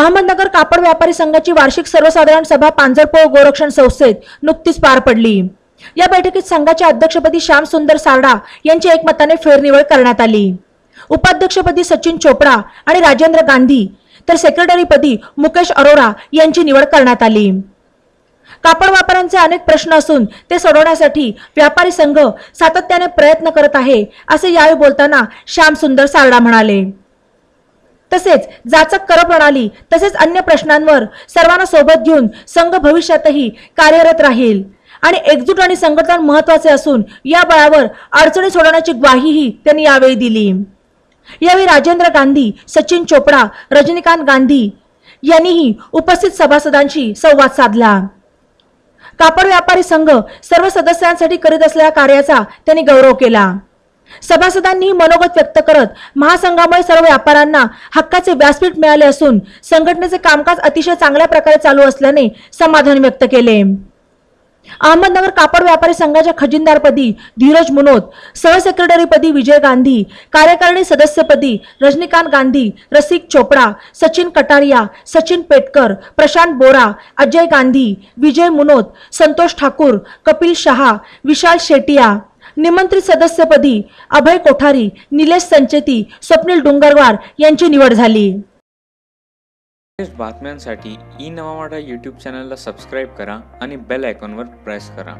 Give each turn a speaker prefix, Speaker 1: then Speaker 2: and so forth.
Speaker 1: अहमदनगर कापड व्यापारी संघाची वार्षिक सर्वसाधारण सभा पांजरपोळ गोरक्षण संस्थेत नुकतीच पार पडली। या बैठकीत संघाच्या अध्यक्षपदी श्याम सुंदर सारडा यांची एकमताने फेरनिवड करण्यात आली। उपाध्यक्षपदी सचिन चोपडा आणि राजेंद्र गांधी तर सेक्रेटरीपदी मुकेश अरोरा यांची निवड करण्यात आली। कापड व्यापाऱ्यांचे अनेक प्रश्न असून ते सोडवण्यासाठी व्यापारी संघ सातत्याने प्रयत्न करत आहे असे यावेळी बोलताना श्याम सुंदर सारडा म्हणाले। तसेच जाचक कर प्रणाली तसेच अन्य प्रश्नांवर सर्वांना सोबत घेऊन संघ भविष्यातही कार्यरत राहील आणि एकजूट आणि संघटन महत्त्वाचे असून या बळावर अडचणी सोडवण्याची ग्वाहीही त्यांनी यावेळी दिली। यावेळी राजेंद्र गांधी, सचिन चोपडा, रजनीकांत गांधी यांनीही उपस्थित सभासदांशी संवाद साधला। कापड व्यापारी संघ सर्व सदस्यांसाठी करीत असलेल्या कार्याचा त्यांनी गौरव केला। सभासदांनी मनोगत व्यक्त करत महासंघामुळे सर्व व्यापाऱ्यांना हक्काचे व्यासपीठ मिळाले असून संघटनेचे कामकाज अतिशय चांगल्या प्रकारे चालू असल्याने समाधान व्यक्त केले। अहमदनगर कापड व्यापारी संघाच्या खजिनदारपदी धीरज मुनोत, सहसेक्रेटरीपदी विजय गांधी, कार्यकारिणी सदस्यपदी रजनीकांत गांधी, रसिक चोपडा, सचिन कटारिया, सचिन पेटकर, प्रशांत बोरा, अजय गांधी, विजय मुनोत, संतोष ठाकूर, कपिल शहा, विशाल शेटिया, निमंत्रित सदस्यपदी अभय कोठारी, निलेश संचेती, स्वप्नील डुंगरवार यांची निवड झाली।
Speaker 2: बातम्यांसाठी ई नवा मराठा यूट्यूब चॅनलला सबस्क्राइब करा आणि बेल आयकॉनवर प्रेस करा।